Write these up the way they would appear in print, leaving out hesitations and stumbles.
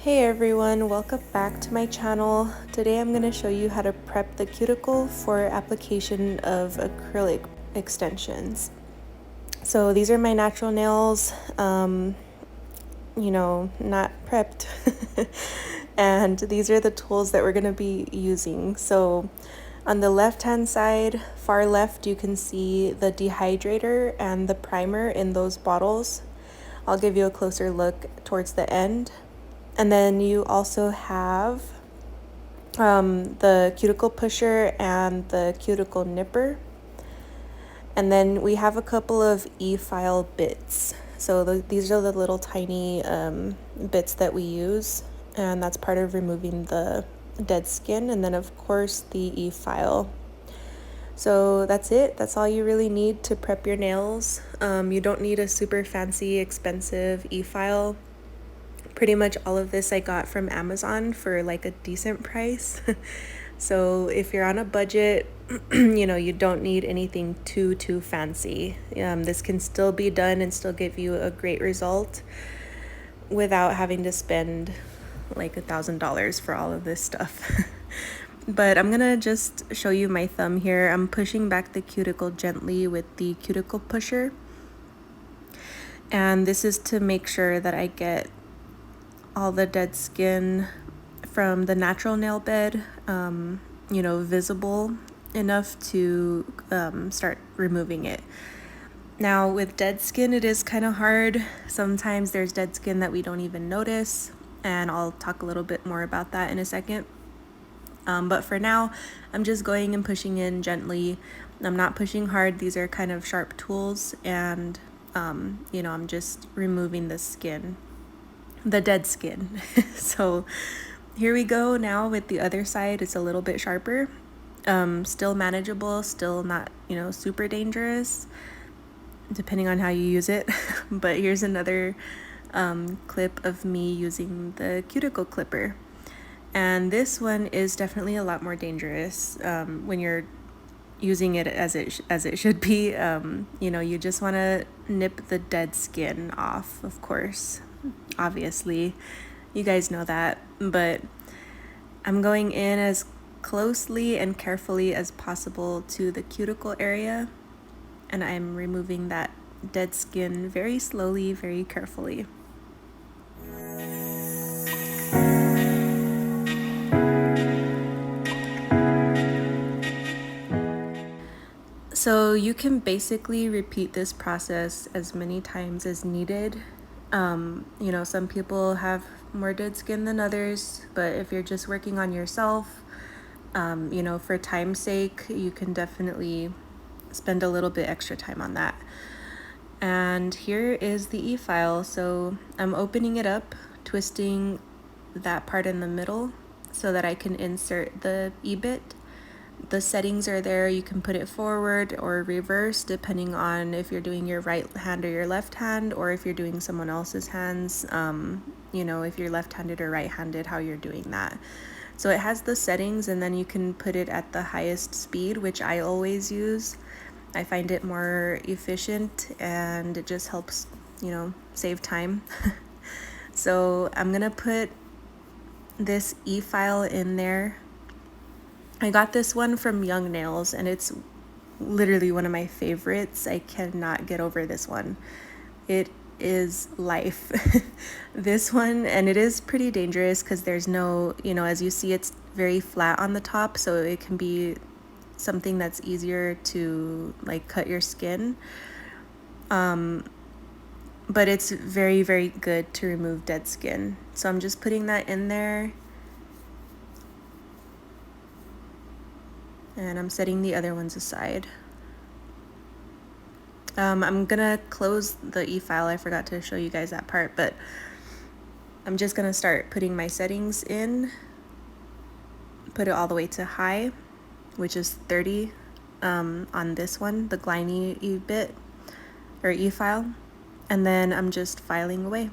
Hey everyone, welcome back to my channel. Today I'm going to show you how to prep the cuticle for application of acrylic extensions. So these are my natural nails, not prepped. And these are the tools that we're going to be using. So on the left hand side, far left, you can see the dehydrator and the primer in those bottles. I'll give you a closer look towards the end. And then you also have the cuticle pusher and the cuticle nipper. And then we have a couple of Efile bits. So these are the little tiny bits that we use, and that's part of removing the dead skin. And then of course the Efile. So that's it. That's all you really need to prep your nails. You don't need a super fancy, expensive Efile. Pretty much all of this I got from Amazon for like a decent price. So if you're on a budget, you don't need anything too fancy. This can still be done and still give you a great result without having to spend like $1,000 for all of this stuff. But I'm gonna just show you my thumb here. I'm pushing back the cuticle gently with the cuticle pusher. And this is to make sure that I get all the dead skin from the natural nail bed, visible enough to start removing it. Now with dead skin, it is kind of hard. Sometimes there's dead skin that we don't even notice, and I'll talk a little bit more about that in a second. But for now, I'm just going and pushing in gently. I'm not pushing hard. These are kind of sharp tools, and I'm just removing the skin, the dead skin. So here we go now with the other side. It's a little bit sharper, still manageable, still not super dangerous depending on how you use it. But here's another clip of me using the cuticle clipper, and this one is definitely a lot more dangerous when you're using it as it should be. You just want to nip the dead skin off, of course. Obviously, you guys know that, but I'm going in as closely and carefully as possible to the cuticle area, and I'm removing that dead skin very slowly, very carefully. So you can basically repeat this process as many times as needed. Some people have more dead skin than others, but if you're just working on yourself, for time's sake, you can definitely spend a little bit extra time on that. And here is the Efile. So I'm opening it up, twisting that part in the middle so that I can insert the E-bit. The settings are there. You can put it forward or reverse depending on if you're doing your right hand or your left hand, or if you're doing someone else's hands, if you're left-handed or right-handed, how you're doing that. So it has the settings, and then you can put it at the highest speed, which I always use. I find it more efficient, and it just helps, save time. So I'm gonna put this Efile in there. I got this one from Young Nails, and it's literally one of my favorites. I cannot get over this one. It is life. This one, and it is pretty dangerous because there's no, as you see, it's very flat on the top, so it can be something that's easier to like cut your skin. But it's very, very good to remove dead skin. So I'm just putting that in there. And I'm setting the other ones aside. I'm gonna close the Efile. I forgot to show you guys that part, but I'm just gonna start putting my settings in. Put it all the way to high, which is 30 on this one, the Glyny E-bit or Efile. And then I'm just filing away.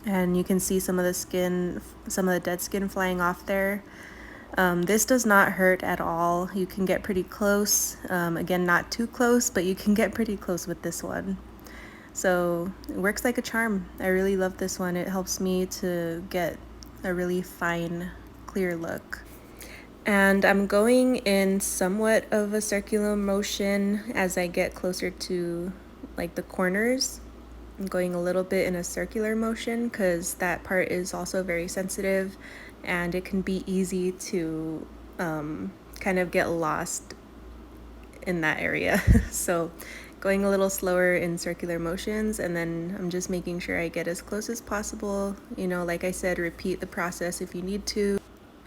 And you can see some of the dead skin flying off there. This does not hurt at all. You can get pretty close. Again, not too close, but you can get pretty close with this one. So it works like a charm. I really love this one. It helps me to get a really fine, clear look. And I'm going in somewhat of a circular motion as I get closer to like the corners. I'm going a little bit in a circular motion because that part is also very sensitive and it can be easy to kind of get lost in that area. So going a little slower in circular motions, and then I'm just making sure I get as close as possible. You know, like I said, repeat the process if you need to.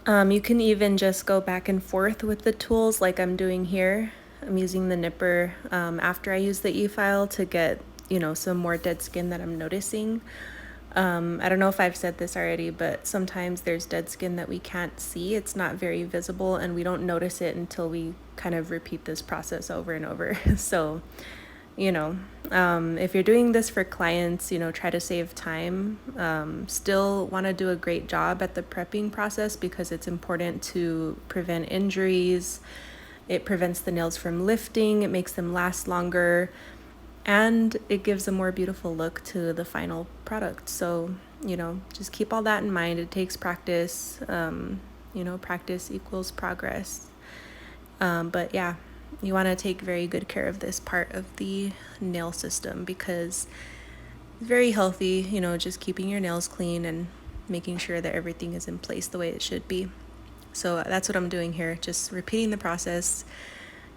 You can even just go back and forth with the tools like I'm doing here. I'm using the nipper after I use the e-file to get, you know, some more dead skin that I'm noticing. I don't know if I've said this already, but sometimes there's dead skin that we can't see. It's not very visible and we don't notice it until we kind of repeat this process over and over. So, you know, if you're doing this for clients, you know, try to save time. Still want to do a great job at the prepping process because it's important to prevent injuries. It prevents the nails from lifting, it makes them last longer, and it gives a more beautiful look to the final product. So, you know, just keep all that in mind. It takes practice. You know, practice equals progress. But yeah, you want to take very good care of this part of the nail system because it's very healthy, you know, just keeping your nails clean and making sure that everything is in place the way it should be. So that's what I'm doing here, just repeating the process.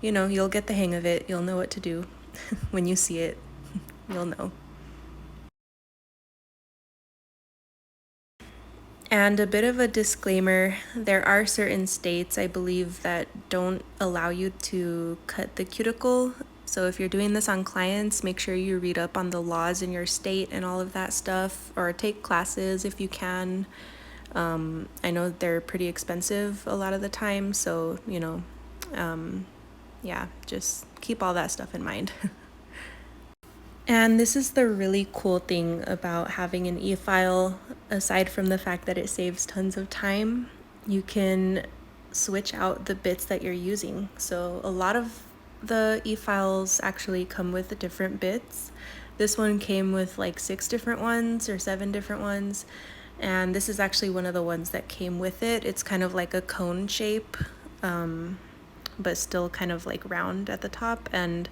You know, you'll get the hang of it. You'll know what to do. When you see it, you'll know. And a bit of a disclaimer, there are certain states, I believe, that don't allow you to cut the cuticle. So if you're doing this on clients, make sure you read up on the laws in your state and all of that stuff, or take classes if you can. I know they're pretty expensive a lot of the time, so, you know, yeah, just keep all that stuff in mind. And this is the really cool thing about having an e-file, aside from the fact that it saves tons of time. You can switch out the bits that you're using. So a lot of the e-files actually come with different bits. This one came with like 6 different ones or 7 different ones. And this is actually one of the ones that came with it. It's kind of like a cone shape, but still kind of like round at the top. And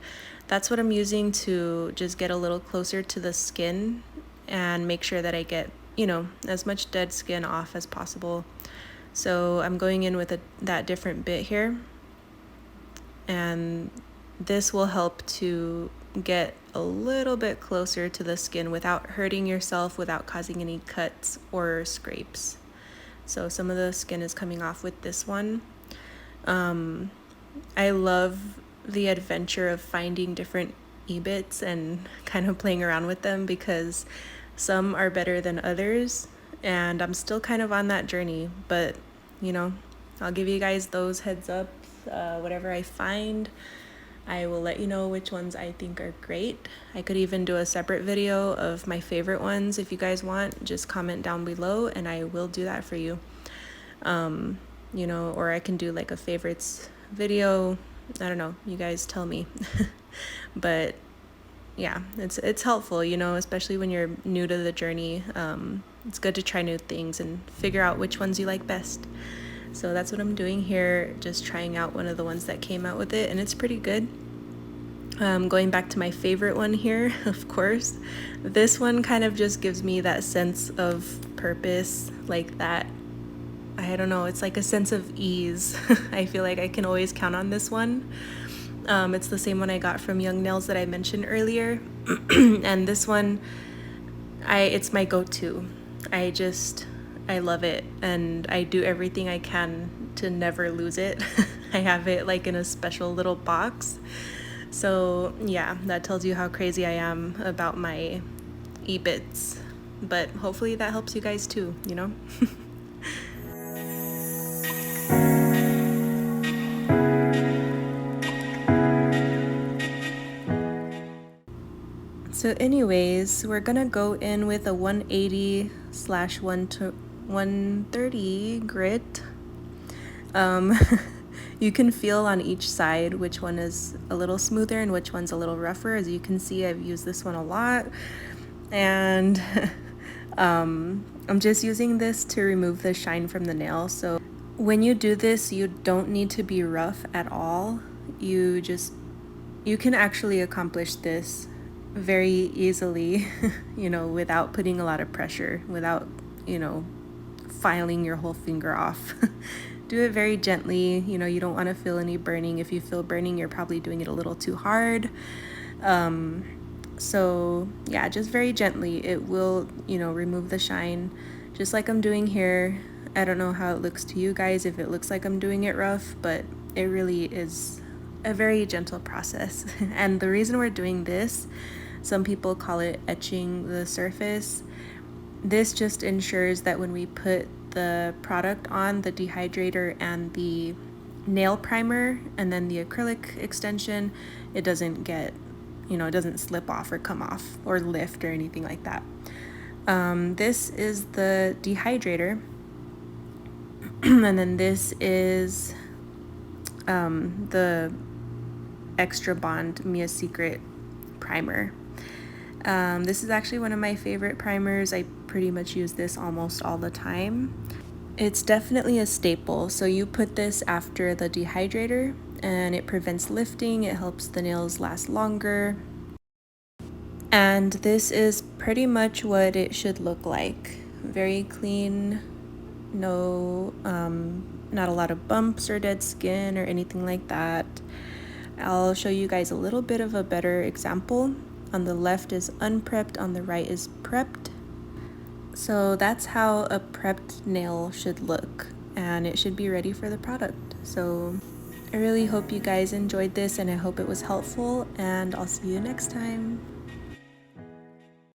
that's what I'm using to just get a little closer to the skin and make sure that I get, you know, as much dead skin off as possible. So I'm going in with that different bit here. And this will help to get a little bit closer to the skin without hurting yourself, without causing any cuts or scrapes. So some of the skin is coming off with this one. I love the adventure of finding different e-bits and kind of playing around with them because some are better than others, and I'm still kind of on that journey, but you know, I'll give you guys those heads up. Whatever I find, I will let you know which ones I think are great. I could even do a separate video of my favorite ones if you guys want. Just comment down below and I will do that for you. You know, or I can do like a favorites video. I don't know, you guys tell me. But yeah, it's helpful, you know, especially when you're new to the journey. It's good to try new things and figure out which ones you like best. So that's what I'm doing here, just trying out one of the ones that came out with it, and it's pretty good. Going back to my favorite one here, of course, this one kind of just gives me that sense of purpose, like that, I don't know, it's like a sense of ease. I feel like I can always count on this one. It's the same one I got from Young Nails that I mentioned earlier. And this one, it's my go-to. I love it, and I do everything I can to never lose it. I have it like in a special little box. So yeah, that tells you how crazy I am about my e-bits. But hopefully that helps you guys too, you know? So anyways, we're gonna go in with a 180/130 grit. You can feel on each side which one is a little smoother and which one's a little rougher. As you can see, I've used this one a lot, and I'm just using this to remove the shine from the nail. So when you do this, you don't need to be rough at all. You can actually accomplish this very easily, without putting a lot of pressure, without, filing your whole finger off. Do it very gently. You don't want to feel any burning. If you feel burning, you're probably doing it a little too hard. So yeah, just very gently. It will, remove the shine, just like I'm doing here. I don't know how it looks to you guys, if it looks like I'm doing it rough, but it really is a very gentle process. And the reason we're doing this, some people call it etching the surface. This just ensures that when we put the product on, the dehydrator and the nail primer and then the acrylic extension, it doesn't get, it doesn't slip off or come off or lift or anything like that. This is the dehydrator. And then this is the Extra Bond Mia Secret primer. This is actually one of my favorite primers. I pretty much use this almost all the time. It's definitely a staple. So you put this after the dehydrator and it prevents lifting. It helps the nails last longer. And this is pretty much what it should look like. Very clean, no, not a lot of bumps or dead skin or anything like that. I'll show you guys a little bit of a better example. On the left is unprepped, on the right is prepped. So that's how a prepped nail should look, and it should be ready for the product. So I really hope you guys enjoyed this, and I hope it was helpful, and I'll see you next time.